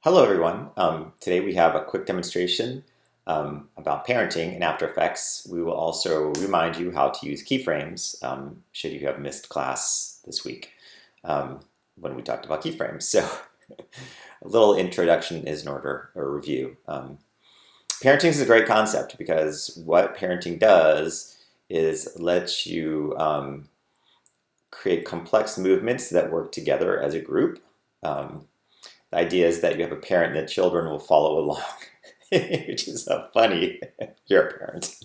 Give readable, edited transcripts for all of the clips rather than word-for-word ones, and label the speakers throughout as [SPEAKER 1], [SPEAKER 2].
[SPEAKER 1] Hello everyone. Today we have a quick demonstration about parenting in After Effects. We will also remind you how to use keyframes should you have missed class this week when we talked about keyframes. So a little introduction is in order, or review. Parenting is a great concept because what parenting does is let you create complex movements that work together as a group. The idea is that you have a parent and the children will follow along, which is funny if you're a parent.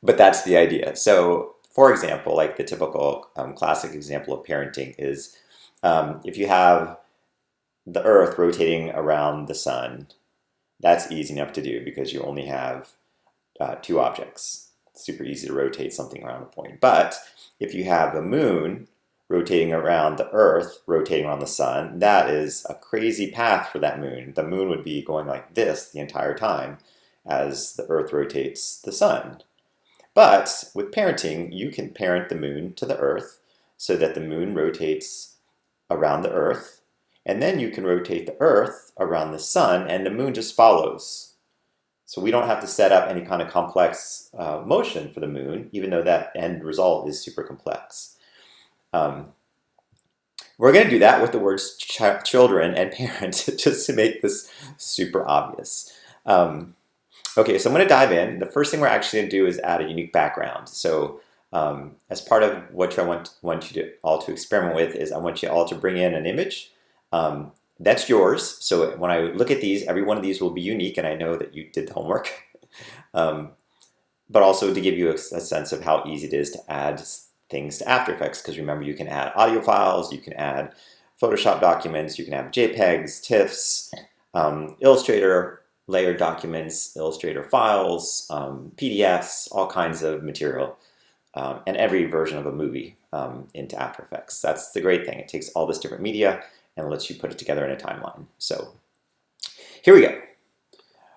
[SPEAKER 1] But that's the idea. So, for example, like the typical classic example of parenting is if you have the Earth rotating around the sun, that's easy enough to do because you only have two objects. It's super easy to rotate something around a point. But if you have the moon rotating around the Earth, rotating around the sun, that is a crazy path for that moon. The moon would be going like this the entire time as the Earth rotates the sun. But with parenting, you can parent the moon to the Earth so that the moon rotates around the Earth, and then you can rotate the Earth around the sun, and the moon just follows. So we don't have to set up any kind of complex motion for the moon, even though that end result is super complex. We're going to do that with the words children and parent just to make this super obvious. Okay, so I'm going to dive in. The first thing we're actually going to do is add a unique background. So as part of what I want you all to experiment with is I want you all to bring in an image. That's yours. So when I look at these, every one of these will be unique, and I know that you did the homework. But also to give you a sense of how easy it is to add things to After Effects, because remember, you can add audio files, you can add Photoshop documents, you can have JPEGs, TIFFs, Illustrator layered documents, Illustrator files, PDFs, all kinds of material, and every version of a movie into After Effects. That's the great thing. It takes all this different media and lets you put it together in a timeline. So here we go.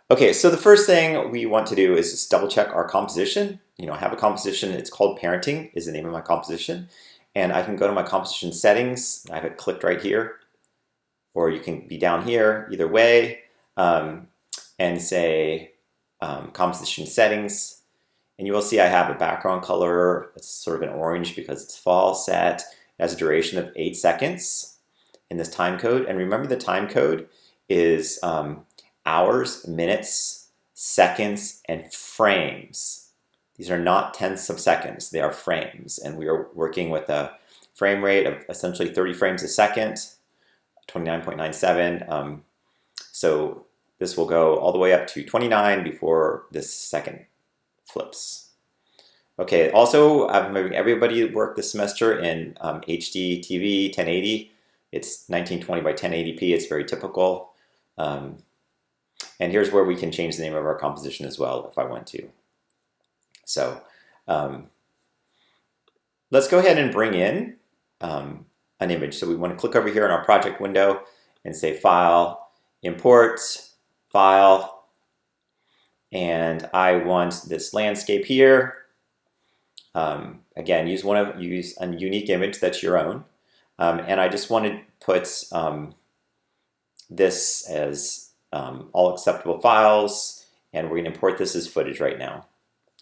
[SPEAKER 1] Okay, so the first thing we want to do is just double check our composition. I have a composition, it's called Parenting is the name of my composition. And I can go to my composition settings. I have it clicked right here. Or you can be down here, either way, and say composition settings. And you will see I have a background color. It's sort of an orange because it's fall set. It has a duration of 8 seconds in this time code. And remember, the time code is hours, minutes, seconds, and frames. These are not tenths of seconds, they are frames. And we are working with a frame rate of essentially 30 frames a second, 29.97. So this will go all the way up to 29 before this second flips. Okay, also I'm having everybody work this semester in HD TV 1080. It's 1920 by 1080p, it's very typical. And here's where we can change the name of our composition as well if I want to. So let's go ahead and bring in an image. So we want to click over here in our project window and say File, Import, File, and I want this landscape here. Again, use a unique image that's your own. And I just want to put this as all acceptable files, and we're going to import this as footage right now.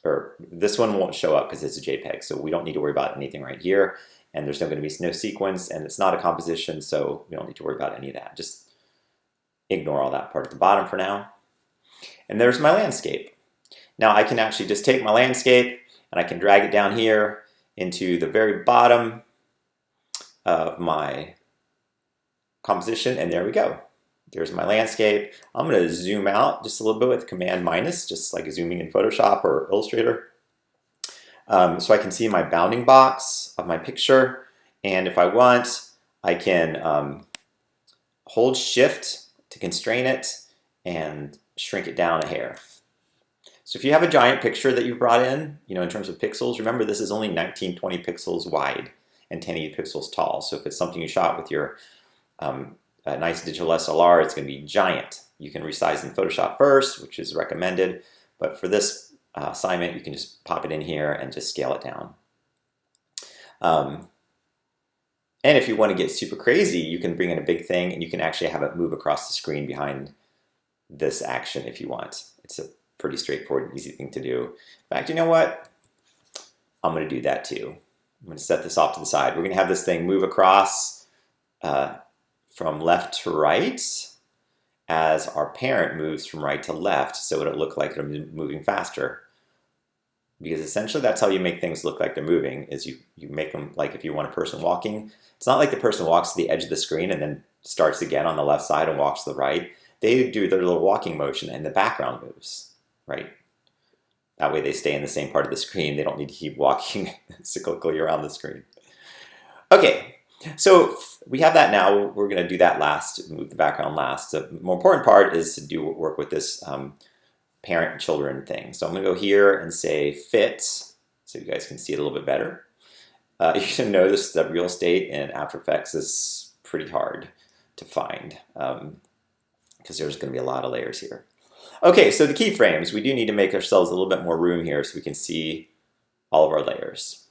[SPEAKER 1] Or this one won't show up because it's a JPEG, so we don't need to worry about anything right here. And there's going to be no sequence, and it's not a composition, so we don't need to worry about any of that. Just ignore all that part at the bottom for now. And there's my landscape. Now I can actually just take my landscape and I can drag it down here into the very bottom of my composition, and there we go. There's my landscape. I'm going to zoom out just a little bit with Command minus, just like zooming in Photoshop or Illustrator. So I can see my bounding box of my picture. And if I want, I can hold Shift to constrain it and shrink it down a hair. So if you have a giant picture that you've brought in, in terms of pixels, remember this is only 1920 pixels wide and 1080 pixels tall. So if it's something you shot with your a nice digital SLR, it's going to be giant. You can resize in Photoshop first, which is recommended, but for this assignment, you can just pop it in here and just scale it down. And if you want to get super crazy, you can bring in a big thing and you can actually have it move across the screen behind this action if you want. It's a pretty straightforward and easy thing to do. In fact, you know what? I'm going to do that too. I'm going to set this off to the side. We're going to have this thing move across from left to right as our parent moves from right to left, so it'll look like they're moving faster. Because essentially that's how you make things look like they're moving, is you make them like if you want a person walking. It's not like the person walks to the edge of the screen and then starts again on the left side and walks to the right. They do their little walking motion and the background moves, right? That way they stay in the same part of the screen. They don't need to keep walking cyclically around the screen. Okay, so we have that now. We're going to do that last, move the background last. The more important part is to work with this parent-children thing. So I'm going to go here and say fit, so you guys can see it a little bit better. You should notice that real estate in After Effects is pretty hard to find because there's going to be a lot of layers here. Okay, so the keyframes, we do need to make ourselves a little bit more room here so we can see all of our layers.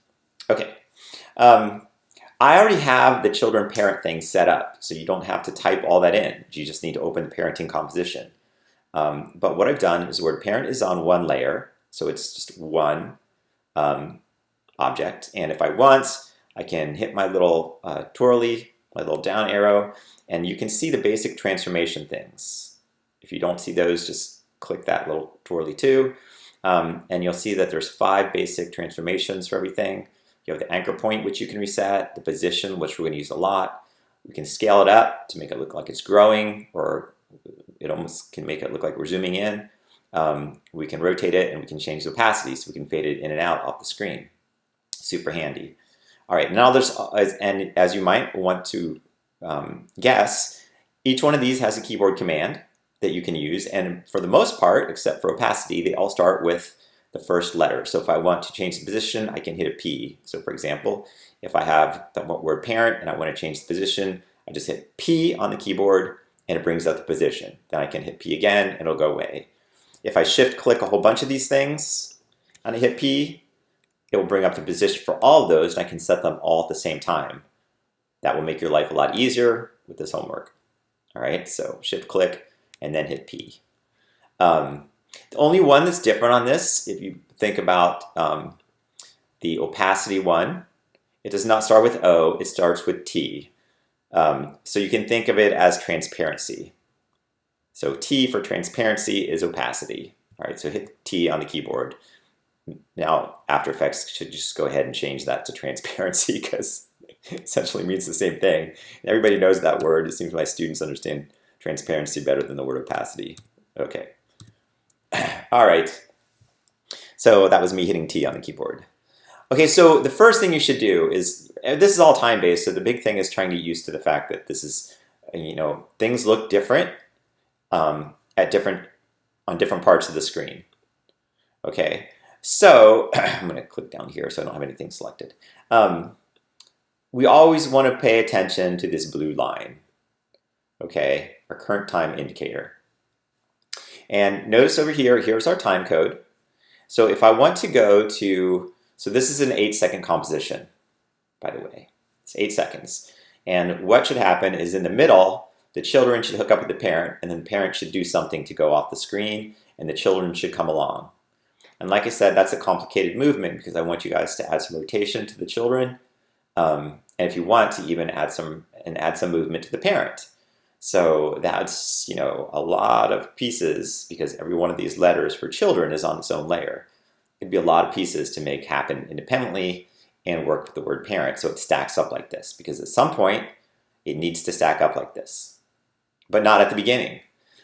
[SPEAKER 1] Okay, I already have the children parent thing set up, so you don't have to type all that in. You just need to open the parenting composition. But what I've done is the word parent is on one layer, so it's just one object. And if I want, I can hit my little twirly, my little down arrow, and you can see the basic transformation things. If you don't see those, just click that little twirly too. And you'll see that there's 5 basic transformations for everything. You have the anchor point, which you can reset, the position, which we're going to use a lot. We can scale it up to make it look like it's growing, or it almost can make it look like we're zooming in. We can rotate it and we can change the opacity so we can fade it in and out off the screen. Super handy. All right, now there's, and as you might want to guess, each one of these has a keyboard command that you can use, and for the most part, except for opacity, they all start with the first letter. So if I want to change the position, I can hit a P. So for example, if I have the word parent and I want to change the position, I just hit P on the keyboard and it brings up the position. Then I can hit P again and it'll go away. If I shift click a whole bunch of these things and I hit P, it will bring up the position for all of those, and I can set them all at the same time. That will make your life a lot easier with this homework. All right, so shift click and then hit P. The only one that's different on this, if you think about the opacity one, it does not start with O, it starts with T. So you can think of it as transparency. So T for transparency is opacity. All right, so hit T on the keyboard. Now After Effects should just go ahead and change that to transparency because it essentially means the same thing. Everybody knows that word. It seems my students understand transparency better than the word opacity. Okay. All right. So that was me hitting T on the keyboard. Okay, so the first thing you should do is, this is all time-based, so the big thing is trying to get used to the fact that this is, things look different on different parts of the screen. Okay, so I'm going to click down here so I don't have anything selected. We always want to pay attention to this blue line, okay, our current time indicator. And notice over here, here's our time code. So if I want to go to, so this is an 8-second composition, by the way. It's 8 seconds. And what should happen is in the middle, the children should hook up with the parent, and then the parent should do something to go off the screen, and the children should come along. And like I said, that's a complicated movement because I want you guys to add some rotation to the children, and if you want to even add some movement to the parent. So that's, a lot of pieces because every one of these letters for children is on its own layer. It'd be a lot of pieces to make happen independently and work with the word parent so it stacks up like this, because at some point it needs to stack up like this, but not at the beginning.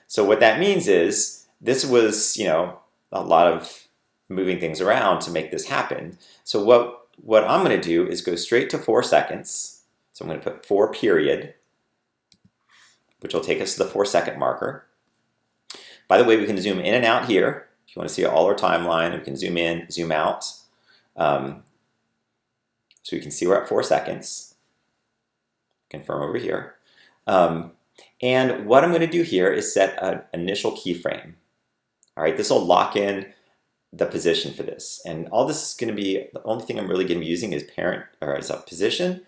[SPEAKER 1] So what that means is this was, a lot of moving things around to make this happen. So what I'm going to do is go straight to 4 seconds. So I'm going to put 4 period, which will take us to the 4-second marker. By the way, we can zoom in and out here. If you want to see all our timeline, we can zoom in, zoom out. So you can see we're at 4 seconds. Confirm over here. And what I'm going to do here is set an initial keyframe. All right, this will lock in the position for this. And all this is going to be, the only thing I'm really going to be using is parent, or as a position.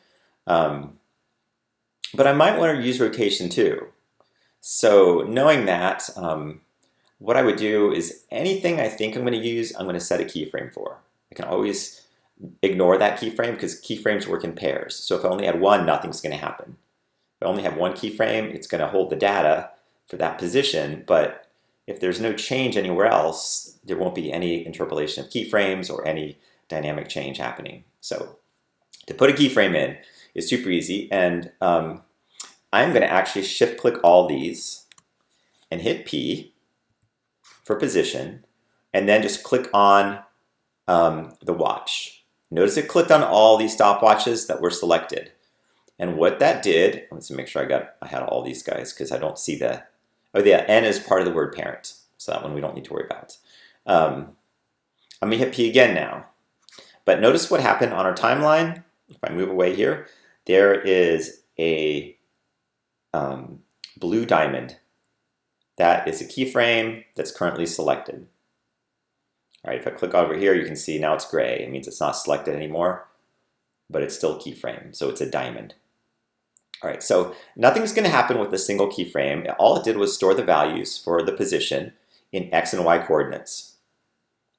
[SPEAKER 1] But I might want to use rotation too. So knowing that, what I would do is anything I think I'm going to use, I'm going to set a keyframe for. I can always ignore that keyframe because keyframes work in pairs. So if I only had one, nothing's going to happen. If I only have one keyframe, it's going to hold the data for that position, but if there's no change anywhere else, there won't be any interpolation of keyframes or any dynamic change happening. So to put a keyframe in is super easy, and I'm going to actually shift-click all these and hit P for position, and then just click on the watch. Notice it clicked on all these stopwatches that were selected. And what that did, let's make sure I had all these guys because I don't see the, oh yeah, N is part of the word parent. So that one we don't need to worry about. I'm going to hit P again now. But notice what happened on our timeline. If I move away here, there is a blue diamond. That is a keyframe that's currently selected. All right, if I click over here, you can see now it's gray. It means it's not selected anymore, but it's still keyframe, so it's a diamond. All right, so nothing's going to happen with a single keyframe. All it did was store the values for the position in X and Y coordinates.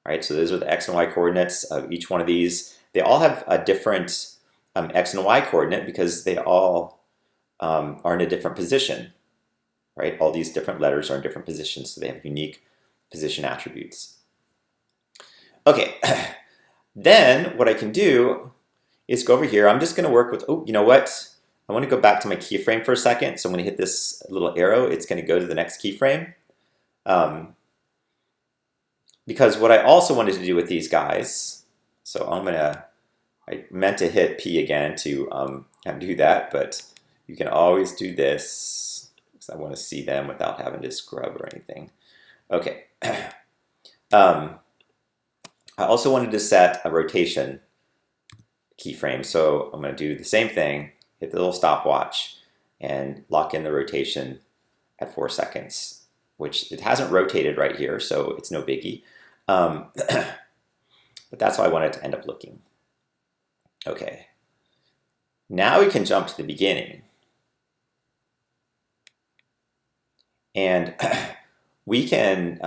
[SPEAKER 1] All right, so those are the X and Y coordinates of each one of these. They all have a different X and Y coordinate because they all are in a different position. Right, all these different letters are in different positions, so they have unique position attributes. Okay, then what I can do is go over here. I'm just going to work with, oh, you know what? I want to go back to my keyframe for a second. So I'm going to hit this little arrow. It's going to go to the next keyframe. Because what I also wanted to do with these guys, so I meant to hit P again to do that, but you can always do this because I want to see them without having to scrub or anything. Okay. I also wanted to set a rotation keyframe, so I'm going to do the same thing, hit the little stopwatch, and lock in the rotation at 4 seconds, which it hasn't rotated right here, so it's no biggie. But that's how I want it to end up looking. Okay. Now we can jump to the beginning. And we can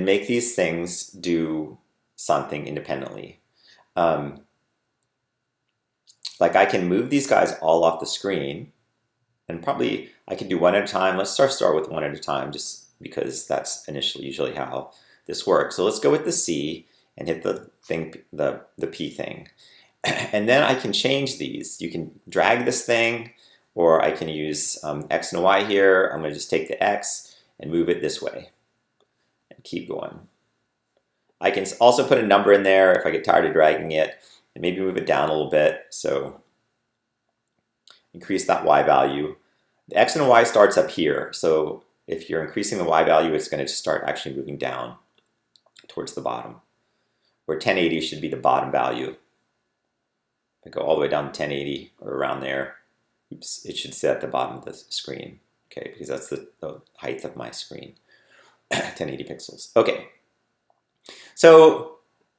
[SPEAKER 1] make these things do something independently. Like I can move these guys all off the screen, and probably I can do one at a time. Let's start with one at a time, just because that's usually how this works. So let's go with the C and hit the P thing. And then I can change these. You can drag this thing, or I can use X and Y here. I'm going to just take the X and move it this way and keep going. I can also put a number in there if I get tired of dragging it, and maybe move it down a little bit. So increase that Y value. The X and Y starts up here. So if you're increasing the Y value, it's going to start actually moving down towards the bottom, where 1080 should be the bottom value. If I go all the way down to 1080 or around there, oops, it should sit at the bottom of the screen, okay, because that's the height of my screen, 1080 pixels. Okay, so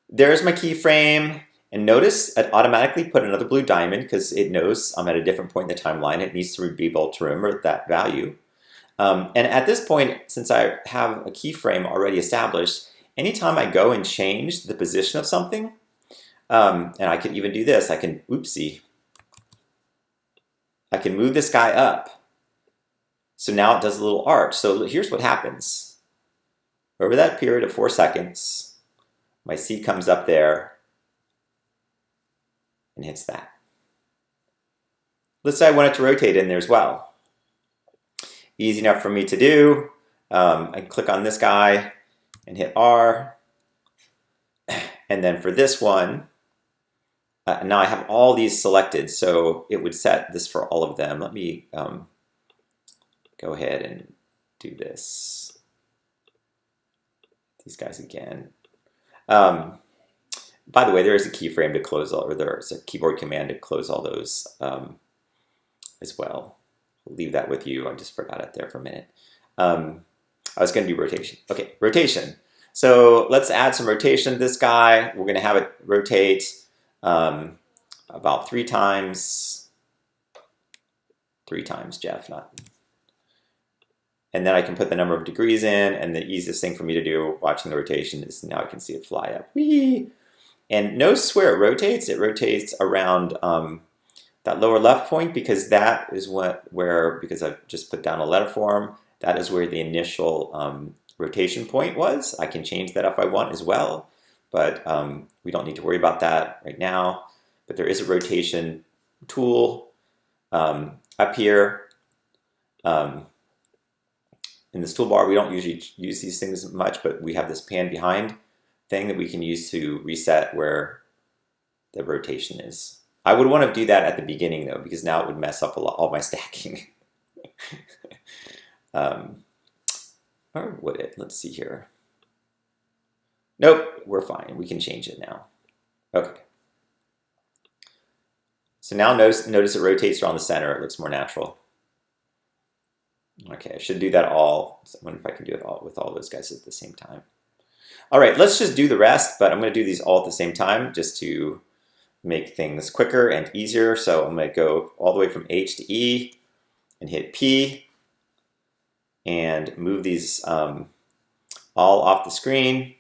[SPEAKER 1] there's my keyframe, and notice it automatically put another blue diamond because it knows I'm at a different point in the timeline. It needs to be able to remember that value. And at this point, since I have a keyframe already established, anytime I go and change the position of something, and I can even do this, I can move this guy up. So now it does a little arch. So here's what happens. Over that period of 4 seconds, my C comes up there and hits that. Let's say I want it to rotate in there as well. Easy enough for me to do. I can click on this guy and hit R. And then for this one, now I have all these selected, so it would set this for all of them. Let me go ahead and do this. These guys again. By the way, there is a keyframe to close all, or there's a keyboard command to close all those as well. I'll leave that with you. I just forgot it there for a minute. I was going to do rotation. Okay, rotation. So let's add some rotation to this guy. We're going to have it rotate about 3 times, Jeff, not. And then I can put the number of degrees in, and the easiest thing for me to do watching the rotation is now I can see it fly up. Whee! And notice where it rotates. It rotates around that lower left point, because that is because I've just put down a letter form, that is where the initial rotation point was. I can change that if I want as well, but we don't need to worry about that right now. But there is a rotation tool up here. In this toolbar, we don't usually use these things much, but we have this pan behind thing that we can use to reset where the rotation is. I would want to do that at the beginning though, because now it would mess up all my stacking. Or would it? Let's see here. Nope, we're fine. We can change it now. Okay. So now notice it rotates around the center. It looks more natural. Okay, I should do that all. I wonder if I can do it all with all those guys at the same time. All right, let's just do the rest, but I'm going to do these all at the same time just to make things quicker and easier. So I'm going to go all the way from H to E and hit P and move these all off the screen.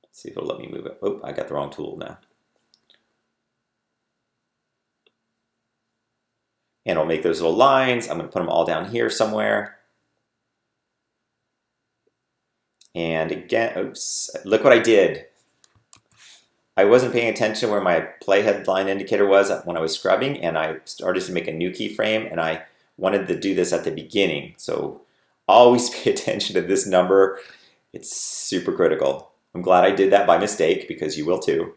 [SPEAKER 1] Let's see if it'll let me move it. Oh, I got the wrong tool now. And I'll make those little lines. I'm going to put them all down here somewhere. And again, oops, look what I did. I wasn't paying attention where my playhead line indicator was when I was scrubbing, and I started to make a new keyframe, and I wanted to do this at the beginning. So always pay attention to this number. It's super critical. I'm glad I did that by mistake, because you will too.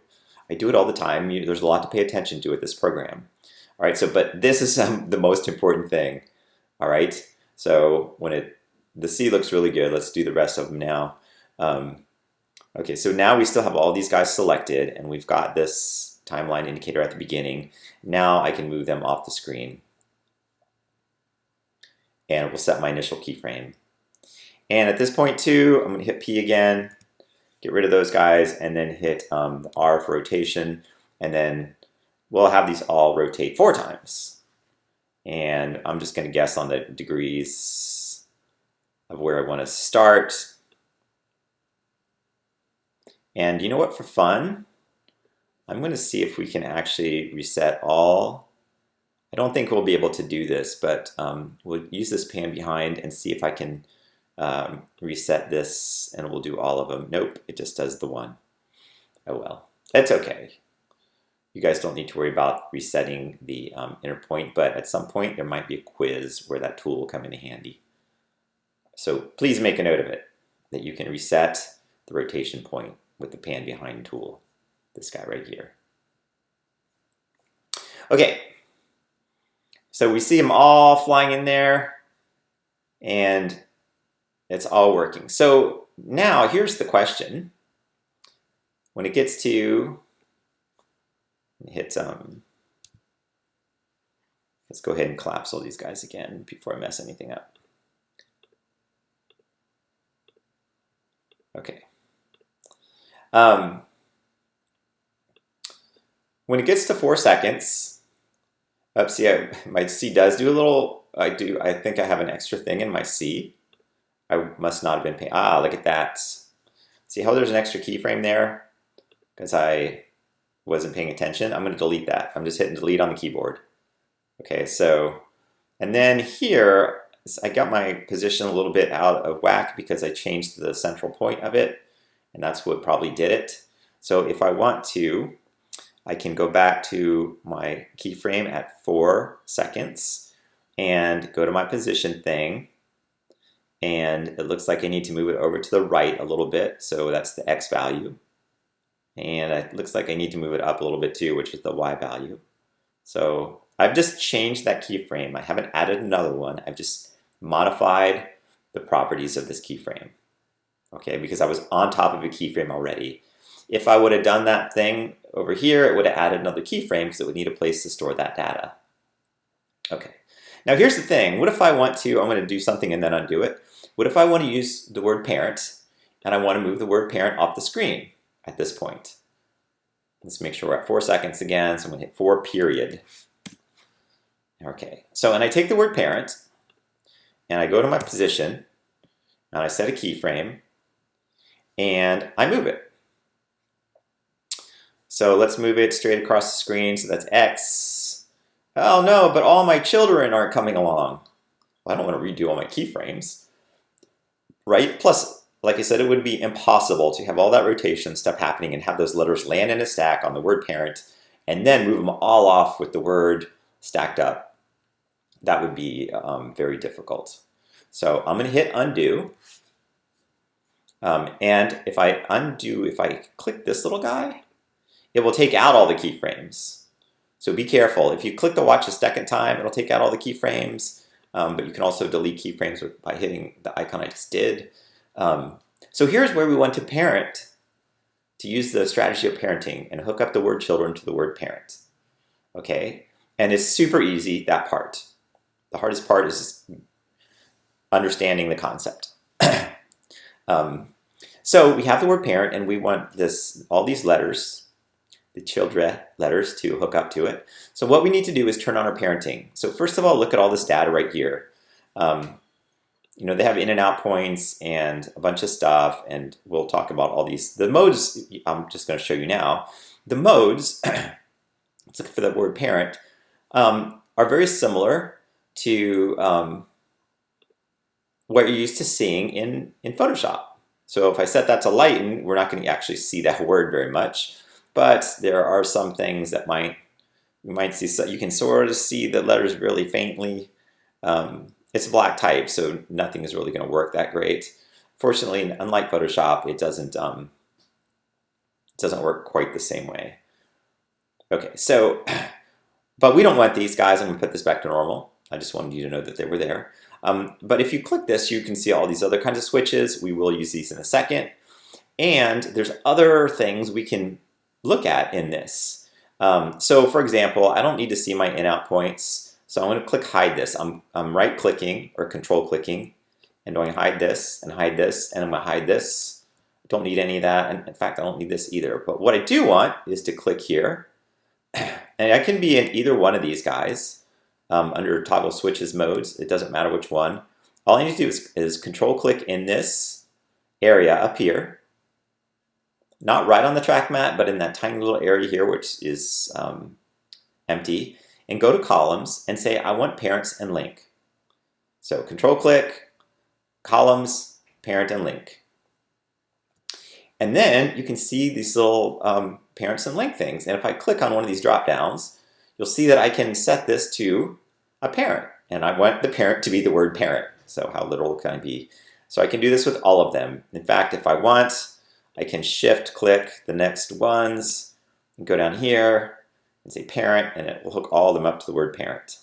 [SPEAKER 1] I do it all the time. There's a lot to pay attention to with this program. All right, so but this is the most important thing. All right, so when the C looks really good, let's do the rest of them now. Okay, so now we still have all these guys selected, and we've got this timeline indicator at the beginning. Now I can move them off the screen, and we'll set my initial keyframe. And at this point too, I'm going to hit P again, get rid of those guys, and then hit R for rotation, and then we'll have these all rotate 4 times. And I'm just going to guess on the degrees of where I want to start. And you know what, for fun, I'm going to see if we can actually reset all. I don't think we'll be able to do this, but we'll use this pan behind and see if I can reset this, and we'll do all of them. Nope, it just does the one. Oh well, that's okay. You guys don't need to worry about resetting the inner point, but at some point there might be a quiz where that tool will come in handy. So please make a note of it, that you can reset the rotation point with the pan behind tool, this guy right here. Okay, so we see them all flying in there, and it's all working. So now here's the question. When it gets to hit let's go ahead and collapse all these guys again before I mess anything up. Okay. When it gets to 4 seconds, see, my C does do a little, I think I have an extra thing in my C. I must not have been paying, look at that. See how there's an extra keyframe there? Because I wasn't paying attention. I'm going to delete that. I'm just hitting delete on the keyboard. Okay, so, and then here, I got my position a little bit out of whack because I changed the central point of it, and that's what probably did it. So if I want to, I can go back to my keyframe at 4 seconds and go to my position thing, and it looks like I need to move it over to the right a little bit, so that's the X value. And it looks like I need to move it up a little bit too, which is the Y value. So I've just changed that keyframe. I haven't added another one. I've just modified the properties of this keyframe. Okay, because I was on top of a keyframe already. If I would have done that thing over here, it would have added another keyframe because it would need a place to store that data. Okay, now here's the thing. What if I want to, I'm going to do something and then undo it. What if I want to use the word parent and I want to move the word parent off the screen at this point? Let's make sure we're at 4 seconds again. So I'm going to hit 4 period. Okay, so and I take the word parent, and I go to my position, and I set a keyframe, and I move it. So let's move it straight across the screen. So that's X. Oh no, but all my children aren't coming along. Well, I don't want to redo all my keyframes, right? Plus, like I said, it would be impossible to have all that rotation stuff happening and have those letters land in a stack on the word parent and then move them all off with the word stacked up. That would be very difficult. So I'm going to hit undo. And if I undo, if I click this little guy, it will take out all the keyframes. So be careful. If you click the watch a second time, it'll take out all the keyframes. But you can also delete keyframes by hitting the icon I just did. So here's where we want to parent, to use the strategy of parenting and hook up the word children to the word parent. Okay? And it's super easy, that part. The hardest part is just understanding the concept. So we have the word parent, and we want all these letters, the children letters, to hook up to it. So what we need to do is turn on our parenting. So first of all, look at all this data right here. You know, they have in and out points and a bunch of stuff, and we'll talk about all these. The modes, I'm just going to show you now. The modes, let's look for the word parent, are very similar to what you're used to seeing in Photoshop. So if I set that to lighten, we're not going to actually see that word very much, but there are some things that you might see. So you can sort of see the letters really faintly. It's black type, so nothing is really going to work that great. Fortunately, unlike Photoshop, it doesn't work quite the same way. Okay, so, but we don't want these guys. I'm going to put this back to normal. I just wanted you to know that they were there. But if you click this, you can see all these other kinds of switches. We will use these in a second. And there's other things we can look at in this. So for example, I don't need to see my in-out points. So I'm going to click hide this. I'm right-clicking or control-clicking and going hide this, and I'm going to hide this. I don't need any of that. And in fact, I don't need this either. But what I do want is to click here. And I can be in either one of these guys. Under toggle switches modes, it doesn't matter which one. All I need to do is control click in this area up here, not right on the track mat, but in that tiny little area here, which is empty, and go to columns and say I want parents and link. So control click, columns, parent and link. And then you can see these little parents and link things. And if I click on one of these drop downs, you'll see that I can set this to a parent, and I want the parent to be the word parent. So how literal can I be? So I can do this with all of them. In fact, if I want, I can shift click the next ones and go down here and say parent, and it will hook all of them up to the word parent.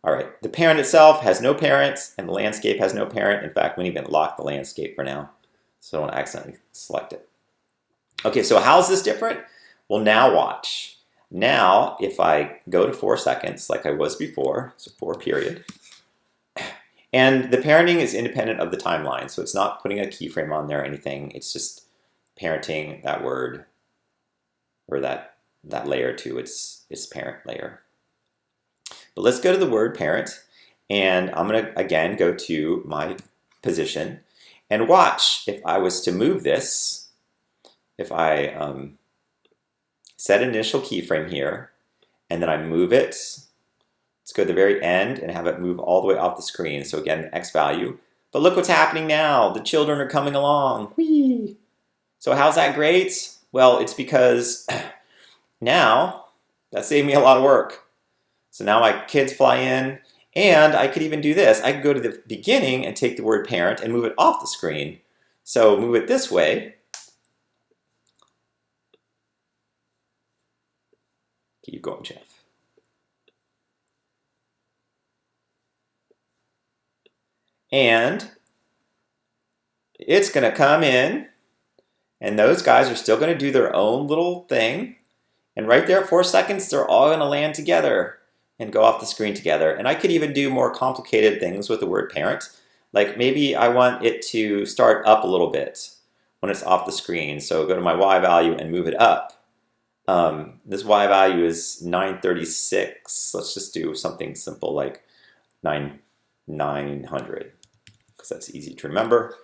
[SPEAKER 1] All right, the parent itself has no parent, and the landscape has no parent. In fact, we don't even lock the landscape for now, so I don't accidentally select it. Okay, so how's this different? Well, now watch. Now, if I go to 4 seconds, like I was before, so 4 period, and the parenting is independent of the timeline, so it's not putting a keyframe on there or anything. It's just parenting that word or that layer to its parent layer. But let's go to the word parent, and I'm going to, again, go to my position, and watch if I was to move this, if I set an initial keyframe here, and then I move it. Let's go to the very end and have it move all the way off the screen. So again, X value. But look what's happening now. The children are coming along. Whee! So how's that great? Well, it's because now that saved me a lot of work. So now my kids fly in, and I could even do this. I could go to the beginning and take the word parent and move it off the screen. So move it this way. Keep going, Jeff. And it's going to come in, and those guys are still going to do their own little thing. And right there at 4 seconds, they're all going to land together and go off the screen together. And I could even do more complicated things with the word parent. Like maybe I want it to start up a little bit when it's off the screen. So go to my Y value and move it up. This y value is 936. Let's just do something simple like 900, because that's easy to remember.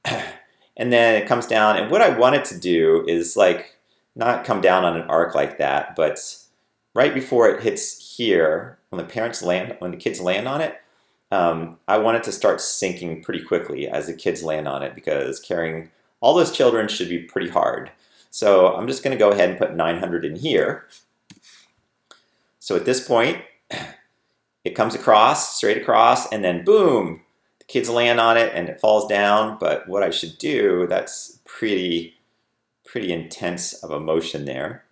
[SPEAKER 1] And then it comes down, and what I want it to do is like not come down on an arc like that, but right before it hits here, when the kids land on it, I want it to start sinking pretty quickly as the kids land on it, because carrying all those children should be pretty hard. So I'm just going to go ahead and put 900 in here. So at this point, it comes across, straight across, and then boom, the kids land on it and it falls down. But what I should do, that's pretty intense of a motion there.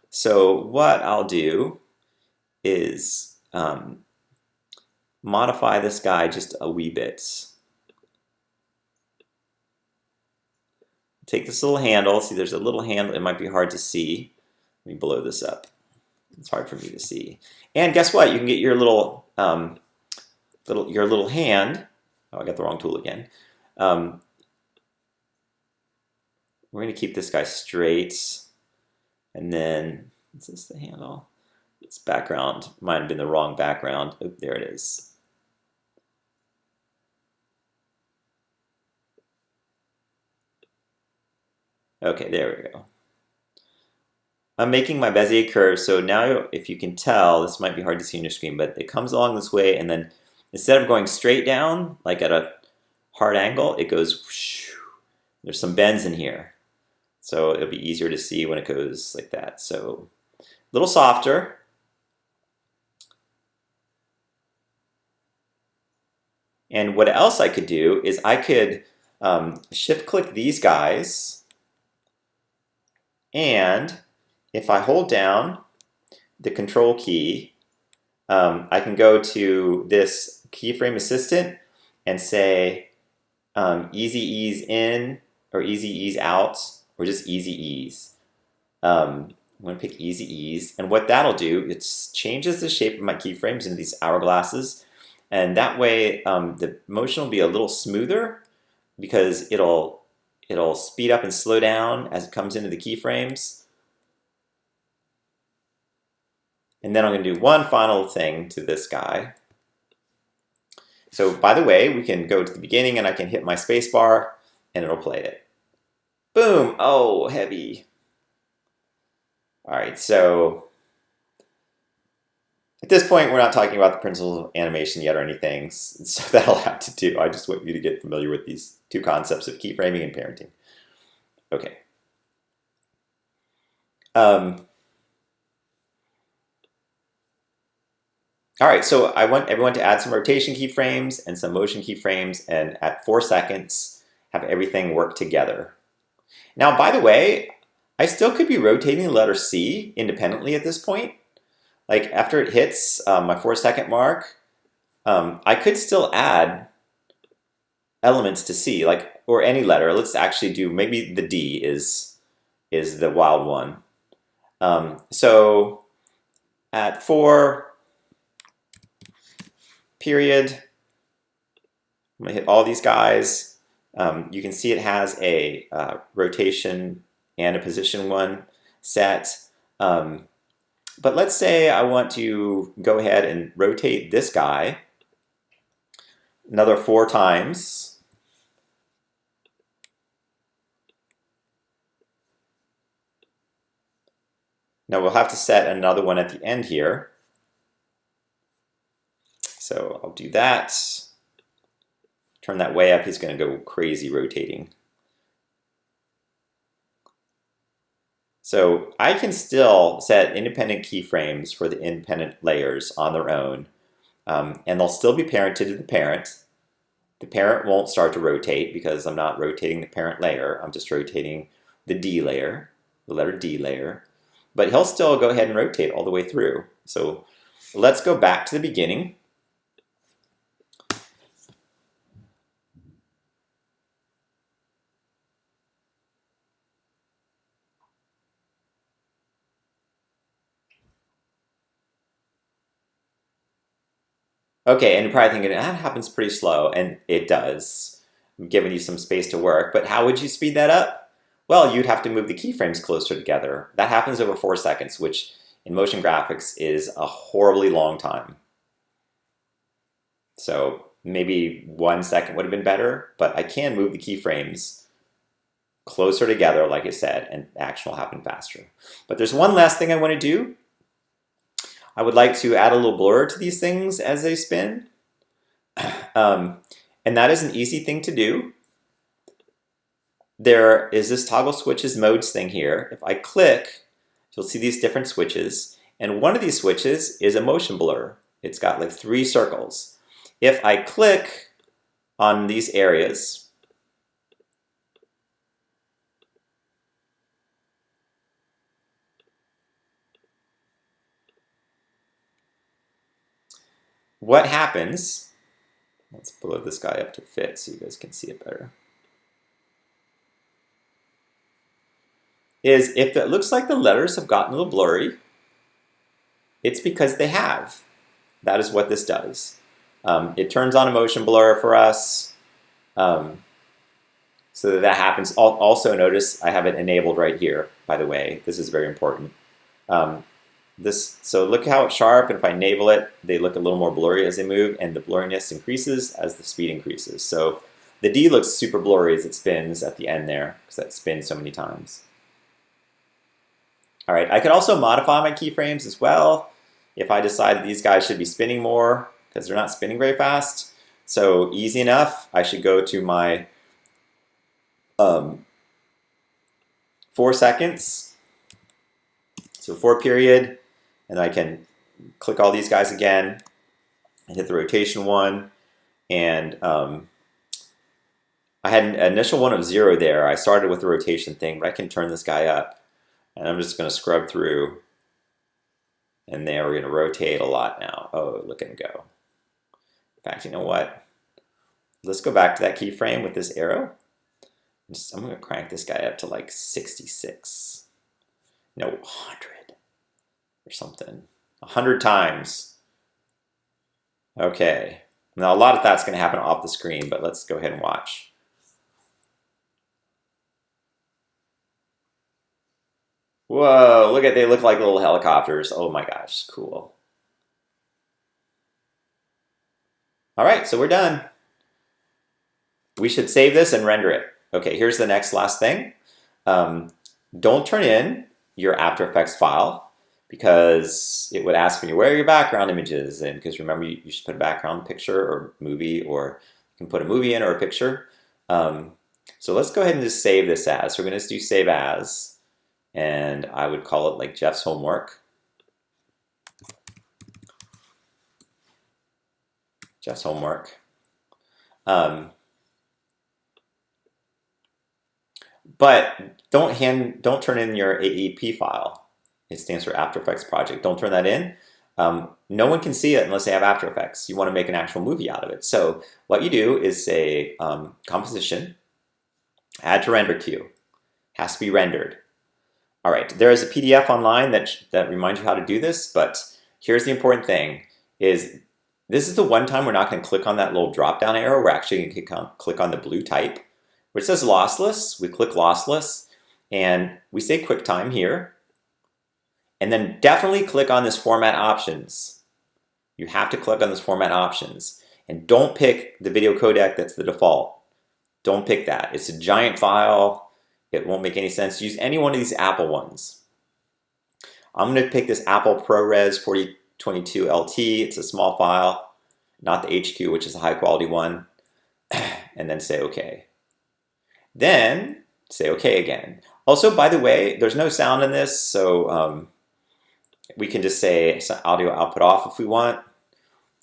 [SPEAKER 1] So what I'll do is modify this guy just a wee bit. Take this little handle. See, there's a little handle. It might be hard to see. Let me blow this up. It's hard for me to see. And guess what? You can get your little hand. Oh, I got the wrong tool again. We're going to keep this guy straight. And then, is this the handle? It's background. Might have been the wrong background. Oh, there it is. Okay, there we go. I'm making my Bezier curve, so now if you can tell, this might be hard to see on your screen, but it comes along this way, and then instead of going straight down, like at a hard angle, it goes whoosh. There's some bends in here. So it'll be easier to see when it goes like that. So a little softer. And what else I could do is I could shift-click these guys, and if I hold down the control key, I can go to this keyframe assistant and say easy ease in or easy ease out or just easy ease. I'm going to pick easy ease, and what that'll do, it changes the shape of my keyframes into these hourglasses, and that way the motion will be a little smoother because it'll speed up and slow down as it comes into the keyframes. And then I'm going to do one final thing to this guy. So by the way, we can go to the beginning and I can hit my space bar and it'll play it. Boom! Oh, heavy. All right, so at this point, we're not talking about the principles of animation yet or anything, so that'll have to do. I just want you to get familiar with these two concepts of keyframing and parenting. Okay. All right, so I want everyone to add some rotation keyframes and some motion keyframes, and at 4 seconds, have everything work together. Now, by the way, I still could be rotating the letter C independently at this point. Like after it hits my 4-second mark, I could still add elements to C, like, or any letter. Let's actually do, maybe the D is the wild one. So at 4 period, I'm gonna hit all these guys. You can see it has a rotation and a position one set. But let's say I want to go ahead and rotate this guy another 4 times. Now we'll have to set another one at the end here. So I'll do that. Turn that way up, he's going to go crazy rotating. So I can still set independent keyframes for the independent layers on their own, and they'll still be parented to the parent. The parent won't start to rotate because I'm not rotating the parent layer. I'm just rotating the D layer, the letter D layer. But he'll still go ahead and rotate all the way through. So let's go back to the beginning. Okay, and you're probably thinking, that happens pretty slow, and it does. I'm giving you some space to work, but how would you speed that up? Well, you'd have to move the keyframes closer together. That happens over 4 seconds, which in motion graphics is a horribly long time. So maybe 1 second would have been better, but I can move the keyframes closer together, like I said, and action will happen faster. But there's one last thing I want to do. I would like to add a little blur to these things as they spin. And that is an easy thing to do. There is this toggle switches modes thing here. If I click, you'll see these different switches. And one of these switches is a motion blur. It's got like 3 circles. If I click on these areas, what happens, let's blow this guy up to fit so you guys can see it better, is if it looks like the letters have gotten a little blurry, it's because they have. That is what this does. It turns on a motion blur for us, so that happens. Also notice I have it enabled right here, by the way. This is very important. So look how it's sharp, and if I enable it, they look a little more blurry as they move, and the blurriness increases as the speed increases. So the D looks super blurry as it spins at the end there, because that spins so many times. All right, I could also modify my keyframes as well if I decide these guys should be spinning more, because they're not spinning very fast. So easy enough, I should go to my 4 seconds. So 4 period, and I can click all these guys again and hit the rotation one. And I had an initial one of 0 there. I started with the rotation thing, but I can turn this guy up. And I'm just going to scrub through. And there, we're going to rotate a lot now. Oh, look at him go. In fact, you know what? Let's go back to that keyframe with this arrow. I'm going to crank this guy up to like 66. No, 100 or something. 100 times. Okay. Now, a lot of that's going to happen off the screen, but let's go ahead and watch. Whoa, look at, they look like little helicopters. Oh my gosh, cool. All right, so we're done. We should save this and render it. Okay, here's the last thing. Don't turn in your After Effects file, because it would ask when you where are your background images, and because remember you should put a background picture or movie, or you can put a movie in or a picture. So let's go ahead and just save this as. So we're going to do save as. And I would call it like Jeff's homework. Jeff's homework. But don't turn in your AEP file. It stands for After Effects Project. Don't turn that in. No one can see it unless they have After Effects. You want to make an actual movie out of it. So what you do is say composition, add to render queue. Has to be rendered. All right, there is a PDF online that reminds you how to do this, but here's the important thing, is this is the one time we're not going to click on that little drop-down arrow. We're actually going to click on the blue type, where it says lossless. We click lossless, and we say QuickTime here, and then definitely click on this format options. You have to click on this format options, and don't pick the video codec that's the default. Don't pick that. It's a giant file. It won't make any sense. Use any one of these Apple ones. I'm going to pick this Apple ProRes 4022 LT. It's a small file, not the HQ, which is a high quality one. And then say OK. Then say OK again. Also, by the way, there's no sound in this, so we can just say audio output off if we want.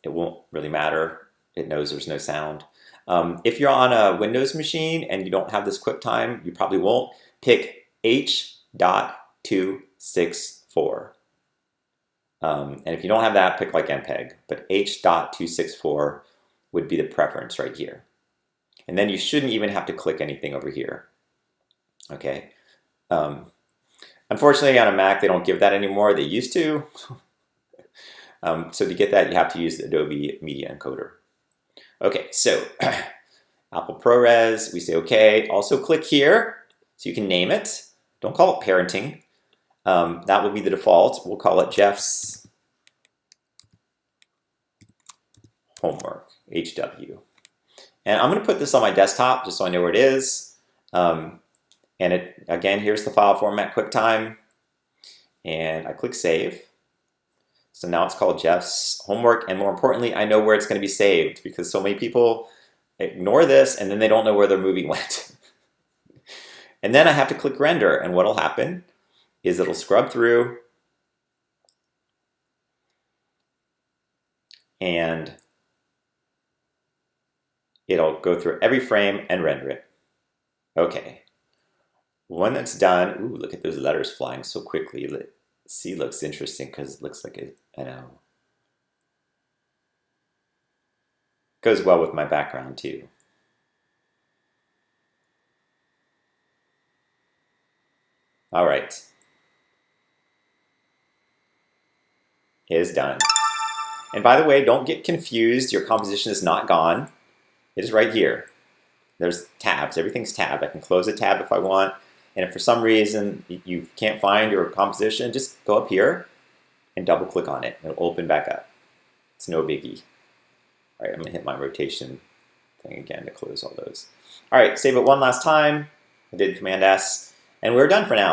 [SPEAKER 1] It won't really matter. It knows there's no sound. If you're on a Windows machine and you don't have this QuickTime, you probably won't, pick H.264. And if you don't have that, pick like MPEG, but H.264 would be the preference right here. And then you shouldn't even have to click anything over here. Okay. Unfortunately, on a Mac, they don't give that anymore. They used to. So to get that, you have to use the Adobe Media Encoder. Okay, so Apple ProRes, we say OK. Also click here So you can name it. Don't call it parenting. That will be the default. We'll call it Jeff's homework, HW. And I'm going to put this on my desktop just so I know where it is. Again, here's the file format, QuickTime. And I click Save. So now it's called Jeff's homework. And more importantly, I know where it's going to be saved because so many people ignore this and then they don't know where their movie went. And then I have to click Render. And what will happen is it'll scrub through and it'll go through every frame and render it. Okay. When that's done, ooh, look at those letters flying so quickly. C looks interesting because it looks like it, I know. Goes well with my background too. All right. It is done. And by the way, don't get confused. Your composition is not gone. It is right here. There's tabs. Everything's tabbed. I can close a tab if I want. And if for some reason you can't find your composition, just go up here and double click on it. It'll open back up. It's no biggie. All right, I'm gonna hit my rotation thing again to close all those. All right, save it one last time. I did Command S, and we're done for now.